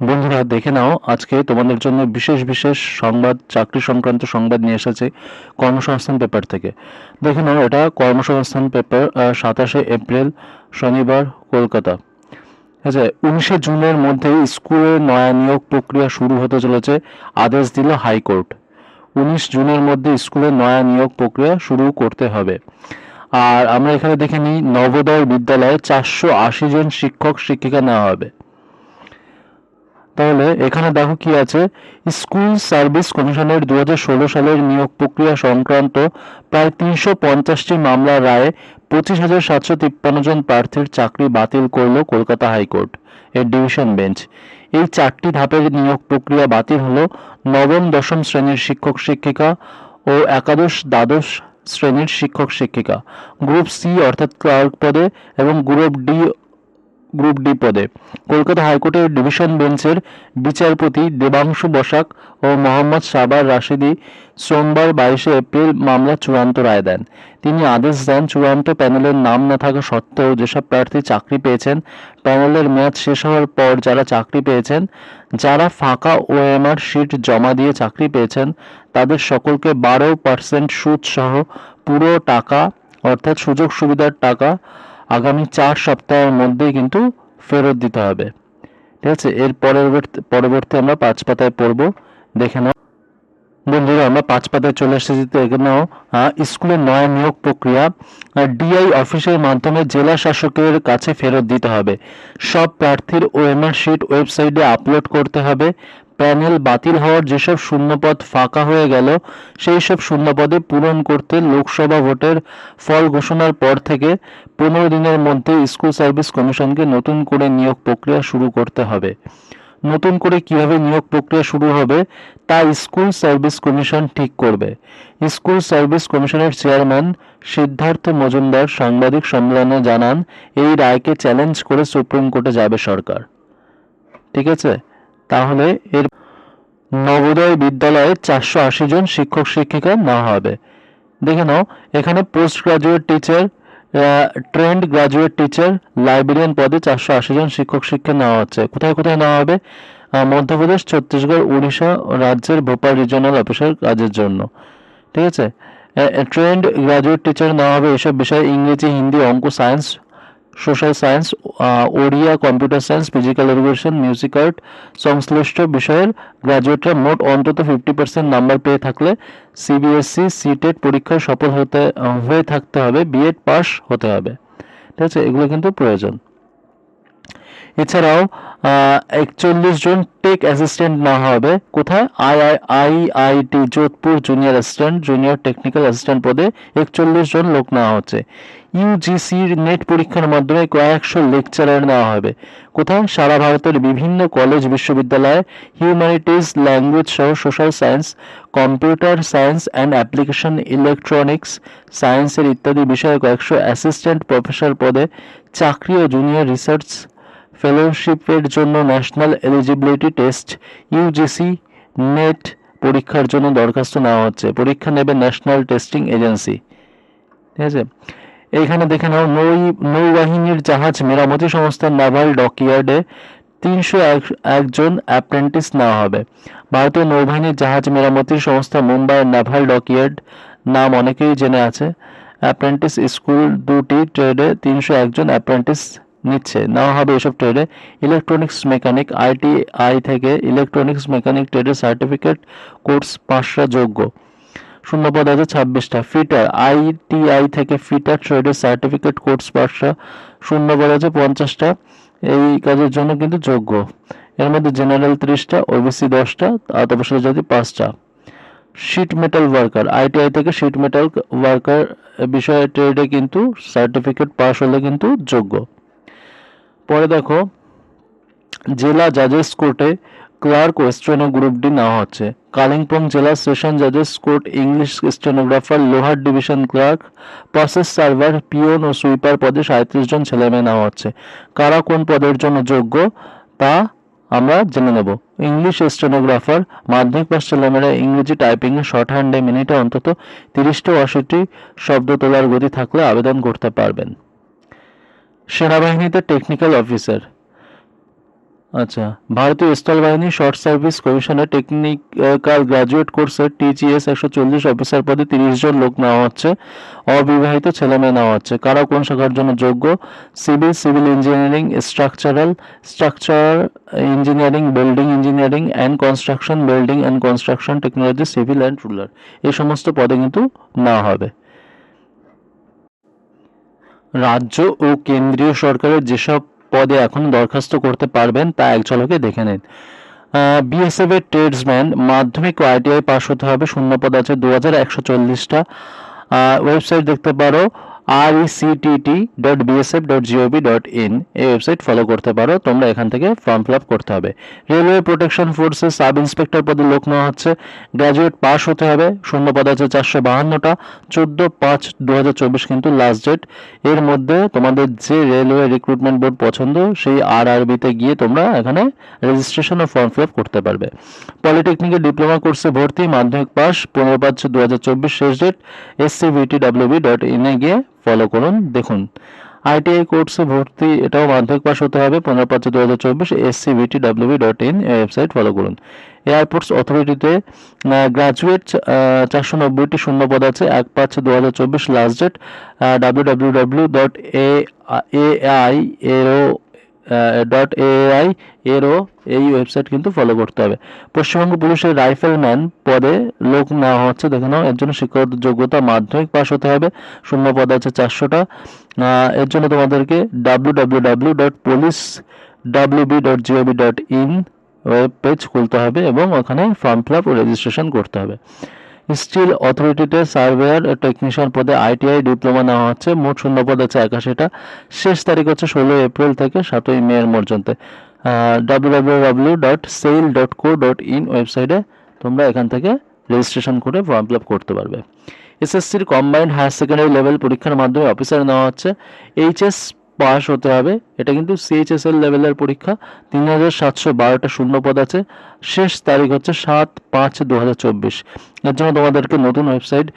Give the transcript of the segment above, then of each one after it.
বন্ধুরা দেখে নাও, আজকে তোমাদের জন্য বিশেষ বিশেষ সংবাদ, চাকরি সংক্রান্ত সংবাদ নিয়ে এসেছে কর্মসংস্থান পেপার থেকে। দেখে নাও, এটা কর্মসংস্থান পেপার 27 এপ্রিল শনিবার, কলকাতা। আচ্ছা, 19 জুনের মধ্যেই স্কুলের নয়া নিয়োগ প্রক্রিয়া শুরু হতে চলেছে, আদেশ দিল হাইকোর্ট। 19 জুনের মধ্যে স্কুলের নয়া নিয়োগ প্রক্রিয়া শুরু করতে হবে। আর আমরা এখানে দেখে নিই, নবোদয় বিদ্যালয়ে 480 জন শিক্ষক শিক্ষিকা নেওয়া হবে। তাহলে এখানে দেখো কি আছে, স্কুল সার্ভিস কমিশনের 2016 সালের নিয়োগ প্রক্রিয়া সংক্রান্ত প্রায় 350টি মামলার রায়ে 25,753 জন প্রার্থীর চাকরি বাতিল করল কলকাতা হাইকোর্ট এর ডিভিশন বেঞ্চ। এই 4টি ধাপের নিয়োগ প্রক্রিয়া বাতিল হলো নবম দশম শ্রেণীর শিক্ষক শিক্ষিকা ও একাদশ দ্বাদশ শ্রেণীর শিক্ষক শিক্ষিকা, গ্রুপ সি অর্থাৎ ক্লার্ক পদে এবং গ্রুপ ডি পদে। কলকাতা হাইকোর্টের ডিভিশন বেঞ্চের বিচারপতি দেবাংশু বসাক ও মোহাম্মদ সাবার রাশিদি সোমবার 22 এপ্রিল মামলার চূড়ান্ত রায় দেন। তিনি আদেশ দেন, চূড়ান্ত প্যানেলের নাম না থাকা সত্ত্বেও যেসব প্রার্থী চাকরি পেয়েছেন, প্যানেলের মেয়াদ শেষ হওয়ার পর যারা চাকরি পেয়েছেন, যারা ফাঁকা ওএমআর শিট জমা দিয়ে চাকরি পেয়েছেন, তাদের সকলকে 12% সুদ সহ পুরো টাকা অর্থাৎ সুযোগ সুবিধার টাকা আগামী 4 সপ্তাহের মধ্যেই কিন্তু ফেরত দিতে হবে। ঠিক আছে, এর পরবর্তী আমরা 5 পাতায় পড়বো। দেখে নাও বন্ধুরা, আমরা 5 পাতায় চলে এসেছি। তো এখানেও স্কুলের নয়া নিয়োগ প্রক্রিয়া ডিআই অফিসের মাধ্যমে জেলা শাসকের কাছে ফেরত দিতে হবে। সব প্রার্থীর ওএমআর শিট ওয়েবসাইটে আপলোড করতে হবে। প্যানেল বাতিল হওয়ার যেসব শূন্যপদ ফাঁকা হয়ে গেল, সেই সব শূন্যপদে পূরণ করতে লোকসভা ভোটের ফল ঘোষণার পর থেকে 15 দিনের মধ্যে স্কুল সার্ভিস কমিশনকে নতুন করে নিয়োগ প্রক্রিয়া শুরু করতে হবে। নতুন করে কিভাবে নিয়োগ প্রক্রিয়া শুরু হবে তা স্কুল সার্ভিস কমিশন ঠিক করবে। স্কুল সার্ভিস কমিশনের চেয়ারম্যান সিদ্ধার্থ মজুমদার সাংবাদিক সম্মেলনে জানান, এই রায়কে চ্যালেঞ্জ করে সুপ্রিম কোর্টে যাবে সরকার। ঠিক আছে, তাহলে এর নবোদয় বিদ্যালয়ে 480 জন শিক্ষক শিক্ষিকা নেওয়া হবে। দেখে নাও, এখানে post graduate teacher, trend graduate teacher, librarian পদে 480 জন শিক্ষক শিক্ষা নেওয়া হচ্ছে। কোথায় কোথায় নেওয়া হবে? মধ্যপ্রদেশ, ছত্তিশগড়, উড়িষ্যা রাজ্যের ভোপাল রিজিওনাল অফিসের কাজের জন্য। ঠিক আছে, ট্রেন্ড গ্রাজুয়েট টিচার নেওয়া হবে এসব বিষয়ে: ইংরেজি, হিন্দি, অঙ্ক, science, social science, Odia, computer science, physical education, music art সংশ্লিষ্ট বিষয়ের গ্রাজুয়েটরা মোট অন্তত 50% নাম্বার পেয়ে থাকলে সিবিএসসি সিটেট পরীক্ষায় সফল হয়ে থাকতে হবে, বিএড পাস হতে হবে। ঠিক আছে, এগুলো কিন্তু প্রয়োজন। এছাড়াও 41 জন টেক অ্যাসিস্ট্যান্ট নেওয়া হবে। কোথায়? IIT Jodhpur junior assistant, junior technical assistant পদে 41 জন লোক নেওয়া হচ্ছে। ইউজিসির নেট পরীক্ষার মাধ্যমে কয়েকশো লেকচারার নেওয়া হবে। কোথায়? সারা ভারতের বিভিন্ন কলেজ বিশ্ববিদ্যালয়ে হিউম্যানিটিজ, ল্যাঙ্গুয়েজ সহ social science, computer science and application, electronics সায়েন্সের ইত্যাদি বিষয়ে কয়েকশো অ্যাসিস্ট্যান্ট প্রফেসর পদে চাকরি ও জুনিয়র রিসার্চ ফেলোশিপের জন্য national eligibility test UGC net পরীক্ষার জন্য দরখাস্ত নেওয়া হচ্ছে। পরীক্ষা নেবে ন্যাশনাল টেস্টিং এজেন্সি। ঠিক আছে, এইখানে দেখে নাও, নৌবাহিনীর জাহাজ মেরামতি সংস্থা নাভাল ডকইয়ার্ডে 301 জন অ্যাপ্রেন্টিস নেওয়া হবে। ভারতীয় নৌবাহিনীর জাহাজ মেরামতির সংস্থা মুম্বাইয়ের নাভাল ডকইয়ার্ড নাম অনেকেই জেনে আছে। অ্যাপ্রেন্টিস স্কুল 2টি ট্রেডে 301 জন অ্যাপ্রেন্টিস নেওয়া হবে এসব ট্রেডে। ইলেকট্রনিক্স মেকানিক, আইটিআই থেকে ইলেকট্রনিক্স মেকানিক ট্রেডের সার্টিফিকেট কোর্স পাশরা যোগ্য। শূন্যপদ আছে 26টা। ফিটার, আইটিআই থেকে ফিটার ট্রেডের সার্টিফিকেট কোর্স পাশরা, শূন্যপদ আছে 50টা। এই কাজের জন্য কিন্তু যোগ্য। এর মধ্যে জেনারেল 30টা, ওবিসি 10টা, তপশিলি জাতি 5টা। শিট মেটাল ওয়ার্কার, আইটিআই থেকে শিট মেটাল ওয়ার্কার বিষয়ে ট্রেডে কিন্তু সার্টিফিকেট পাস হলে কিন্তু যোগ্য। পরে দেখো, জেলা জাজেস কোর্টে ক্লার্ক ও স্টেনো গ্রুপ ডি নেওয়া হচ্ছে। কালিম্পং জেলা সেশন জাজেস court English stenographer, lower division clerk, process server, peon ও সুইপার পদে 37 জন ছেলেমেয়ে নেওয়া হচ্ছে। কারা কোন পদের জন্য যোগ্য তা আমরা জেনে নেব। ইংলিশ স্টেনোগ্রাফার, মাধ্যমিক পাস ছেলেমেয়েরা ইংরেজি টাইপিংয়ে শর্ট হ্যান্ডে মিনিটে অন্তত 30 ও 80টি শব্দ তোলার গতি থাকলে আবেদন করতে পারবেন। সেনাবাহিনীতে টেকনিক্যাল অফিসার, আচ্ছা, ভারতীয় স্থল বাহিনী শর্ট সার্ভিস কমিশনের টেকনিক্যাল গ্র্যাজুয়েট কোর্সের টিজিএস 140 অফিসার পদে 30 জন লোক নেওয়া হচ্ছে। অবিবাহিত ছেলেমেয়ে নেওয়া হচ্ছে। কারা কোন শাখার জন্য যোগ্য? Civil engineering, structure engineering, building engineering and construction, building and construction technology, civil and ruler, এই সমস্ত পদে কিন্তু নেওয়া হবে। রাজ্য ও কেন্দ্রীয় সরকারের যেসব পদে এখন দরখাস্ত করতে পারবেন তা এক ঝলকে দেখে নিন। বিএসএফ এর ট্রেডসম্যান মাধ্যমিক ও আইটিআই পাস হতে হবে, শূন্যপদ আছে 2140টা। ওয়েবসাইট দেখতে পারো rectt.bsf.gov.in, এই ওয়েবসাইট ফলো করতে পারো, তোমরা এখান থেকে ফর্ম ফিল আপ করতে হবে। রেলওয়ে প্রোটেকশন ফোর্সে সাব ইন্সপেক্টর পদে লোক নেওয়া হচ্ছে, গ্র্যাজুয়েট পাস হতে হবে, শূন্যপদ আছে 452টা, 14/5/2024 কিন্তু লাস্ট ডেট। এর মধ্যে তোমাদের যে রেলওয়ে রিক্রুটমেন্ট বোর্ড পছন্দ সেই RRB-তে গিয়ে তোমরা এখানে রেজিস্ট্রেশন ও ফর্ম ফিল আপ করতে পারবে। পলিটেকনিকে ডিপ্লোমা কোর্সে ভর্তি, মাধ্যমিক পাস, 15/5/2024 শেষ ডেট। scvtwb.in এ গিয়ে ফলো করুন, দেখুন। আইটিআই কোর্সে ভর্তি, এটাও মাধ্যমিক পাস হতে হবে, 15/5/2024, scvtwb.in এই ওয়েবসাইট ফলো করুন। এয়ারপোর্টস অথরিটিতে গ্র্যাজুয়েট 490টি শূন্যপদ আছে, 1/5/2024 লাস্ট ডেট। www.ai.aero এই ওয়েবসাইট কিন্তু ফলো করতে হবে। পশ্চিমবঙ্গ পুলিশের রাইফেলম্যান পদে লোক নেওয়া হচ্ছে, দেখে নাও। এর জন্য শিক্ষাগত যোগ্যতা মাধ্যমিক পাস হতে হবে, শূন্যপদ আছে 400টা। এর জন্য তোমাদেরকে www.policewb.gov.in ওয়েব পেজ খুলতে হবে এবং ওখানে ফর্ম ফিল আপ ও রেজিস্ট্রেশন করতে হবে। স্টিল অথরিটিতে সার্ভেয়ার টেকনিশিয়ান পদে আইটিআই ডিপ্লোমা নেওয়া হচ্ছে, মোট শূন্যপদ আছে 81টা। শেষ তারিখ হচ্ছে 16 এপ্রিল থেকে 7 মে এর মধ্যে। www.sail.co.in ওয়েবসাইটে তোমরা এখান থেকে রেজিস্ট্রেশন করে ফর্ম ফিল আপ করতে পারবে। এসএসসির কম্বাইন্ড হায়ার সেকেন্ডারি লেভেল পরীক্ষার মাধ্যমে অফিসার নেওয়া হচ্ছে, এইচএস পাস হতে হবে, এটা কিন্তু সিএইচএসএল লেভেলের পরীক্ষা। 3712টা শূন্যপদ আছে, শেষ তারিখ হচ্ছে 7/5/2024। এর জন্য তোমাদেরকে নতুন ওয়েবসাইট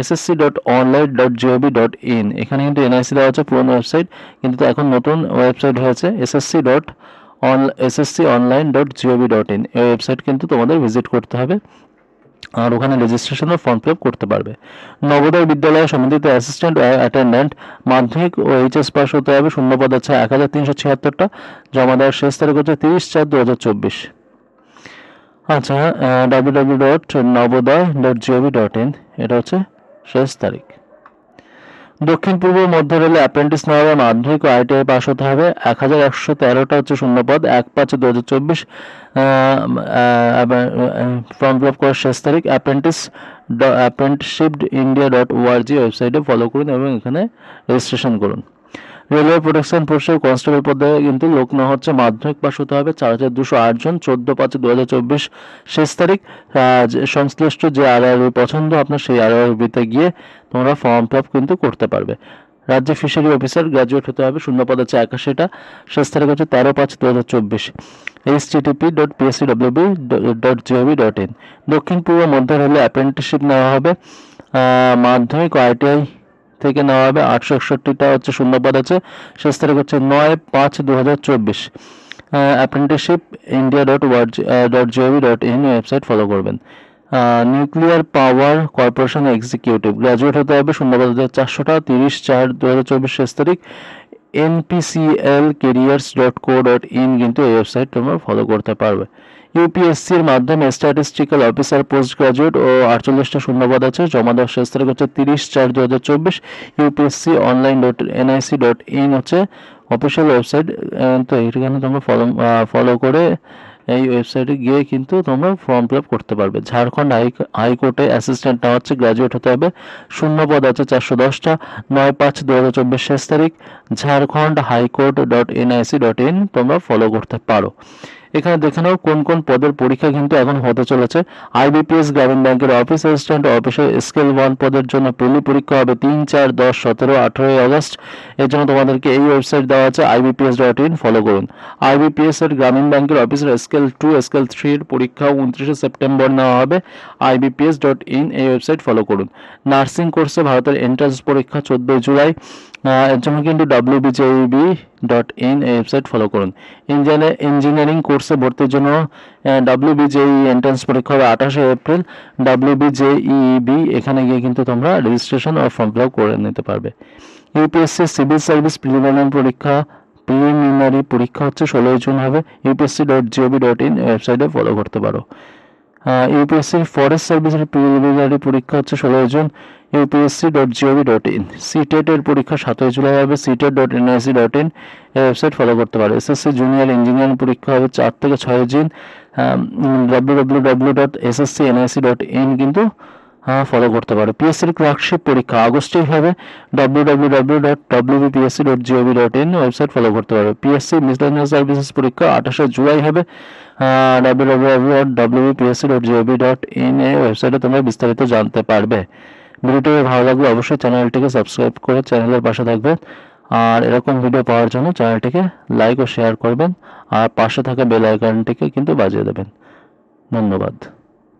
ssc.online.gov.in, এখানে কিন্তু এনআইসি দেওয়া আছে, পুরনো ওয়েবসাইট, কিন্তু এখন নতুন ওয়েবসাইট হয়েছে ssc.online.gov.in, এই ওয়েবসাইট কিন্তু তোমাদের ভিজিট করতে হবে আর ওখানে রেজিস্ট্রেশন ও ফর্ম ফিল আপ করতে পারবে। নবোদয় বিদ্যালয় সমিতিতে অ্যাসিস্ট্যান্ট অ্যাটেন্ডেন্ট মাধ্যমিক ও এইচএস পাস হতে হবে, শূন্যপদ আছে 1376টা, জমা দেওয়ার শেষ তারিখ হচ্ছে 30/4/2024। আচ্ছা, www.navodaya.gov.in এটা হচ্ছে শেষ তারিখ। দক্ষিণ পূর্ব মধ্য রেলে অ্যাপ্রেন্টিস নেওয়া হবে, মাধ্যমিক ও আইটিআই পাস হতে হবে, 1113টা হচ্ছে শূন্যপদ, 1/5/2024। ফর্ম ফিল আপ করার শেষ তারিখ। apprenticeshipindia.org ওয়েবসাইটে ফলো করুন এবং এখানে রেজিস্ট্রেশন করুন। রেলওয়ে প্রোটেকশন ফোর্সের কনস্টেবল পদে কিন্তু লোক নেওয়া হচ্ছে, মাধ্যমিক পাস হতে হবে, 4208 জন, 14/5/2024 শেষ তারিখ। সংশ্লিষ্ট যে RRB পছন্দ আপনার সেই RRB-তে গিয়ে তোমরা ফর্ম ফিল আপ কিন্তু করতে পারবে। রাজ্যে ফিশারি অফিসার গ্র্যাজুয়েট হতে হবে, শূন্যপদ আছে 81টা, শেষ তারিখ হচ্ছে 13/5/2024। http.pscwb.gov.in। দক্ষিণ পূর্ব মধ্য রেলে অ্যাপ্রেন্টিসশিপ নেওয়া হবে, মাধ্যমিক ও আইটিআই থেকে নেওয়া হবে, 861টা হচ্ছে শূন্যপদ আছে, শেষ তারিখ হচ্ছে 9/5/2024। অ্যাপ্রেন্টিসশিপ india.gov.in ওয়েবসাইট ফলো করবেন। Nuclear power corporation executive graduate হতে হবে, শূন্যপদ আছে 400টা, 30/4/2024 শেষ তারিখ। npclcareers.co.in কিন্তু এই ওয়েবসাইট তোমরা ফলো করতে পারবে। ইউপিএসসির মাধ্যমে স্ট্যাটিস্টিক্যাল অফিসার পোস্ট গ্রাজুয়েট ও 48টা শূন্যপদ আছে, জমা দেওয়ার শেষ তারিখ হচ্ছে 30/4/2024। upsc.online.nic.in হচ্ছে অফিসিয়াল ওয়েবসাইট, তো এখানে তোমরা ফলো করে এই ওয়েবসাইটে গিয়ে কিন্তু তোমরা ফর্ম ফিল আপ করতে পারবে। ঝাড়খণ্ড হাইকোর্টে অ্যাসিস্ট্যান্ট নেওয়া হচ্ছে, গ্র্যাজুয়েট হতে হবে, শূন্যপদ আছে 410টা, 9/5/2024 শেষ তারিখ। ঝাড়খণ্ড হাইকোর্ট.nic.in তোমরা ফলো করতে পারো। এখানে দেখে নাও কোন কোন পদের পরীক্ষা কিন্তু এখন হতে চলেছে। আইবিপিএস গ্রামীণ ব্যাংকের অফিস অ্যাসিস্ট্যান্ট অফিসের স্কেল 1 পদের জন্য প্রিলি পরীক্ষা হবে 3, 4, 10, 17, 18 আগস্ট। এর জন্য তোমাদেরকে এই ওয়েবসাইট দেওয়া আছে ibps.in, ফলো করুন। আইবিপিএস এর গ্রামীণ ব্যাংকের অফিসের স্কেল 2, স্কেল 3 এর পরীক্ষা 29 সেপ্টেম্বর নেওয়া হবে, ibps.in এই ওয়েবসাইট ফলো করুন। নার্সিং কোর্সে ভারতের এন্ট্রান্স পরীক্ষা 14 জুলাই। এর জন্য কিন্তু wbjeb.in এই ওয়েবসাইট ফলো করুন। ইঞ্জিনিয়ারিং কোর্সে ভর্তির জন্য WBJEE এন্ট্রান্স পরীক্ষা হবে 28শে এপ্রিল। WBJEB এখানে গিয়ে কিন্তু তোমরা রেজিস্ট্রেশন ও ফর্ম ফিল আপ করে নিতে পারবে। ইউপিএসসি সিভিল সার্ভিস প্রিলিমিনারি পরীক্ষা হচ্ছে 16 জুন হবে। upsc.gov.in ওয়েবসাইটে ফলো করতে পারো। ইউপিএসসির ফরেস্ট সার্ভিসের প্রিলিমিনারি পরীক্ষা হচ্ছে 16 জুন, upsc.gov.in। সিটেট এর পরীক্ষা 7 জুলাই হবে, sitet.nic.in এই ওয়েবসাইট ফলো করতে পারো। এসএসসি জুনিয়র ইঞ্জিনিয়ারিং পরীক্ষা হবে 4 থেকে 6 জুন, www.sscnic.in কিন্তু ফলো করতে পারো। পিএসসির ক্লার্কশিপ পরীক্ষা আগস্টেই হবে, www.wbpsc.gov.in ওয়েবসাইট ফলো করতে পারো। পিএসসি মিসলেনিয়াস সার্ভিসেস পরীক্ষা 28শে জুলাই হবে, www.wbpsc.gov.in এই ওয়েবসাইটে তোমরা বিস্তারিত জানতে পারবে। ভিডিওটি ভালো লাগলে অবশ্যই চ্যানেলটিকে সাবস্ক্রাইব করে চ্যানেলের পাশে থাকবেন, আর এরকম ভিডিও পাওয়ার জন্য চ্যানেলটিকে লাইক ও শেয়ার করবেন, আর পাশে থাকা বেল আইকনটিকে কিন্তু বাজিয়ে দেবেন। ধন্যবাদ।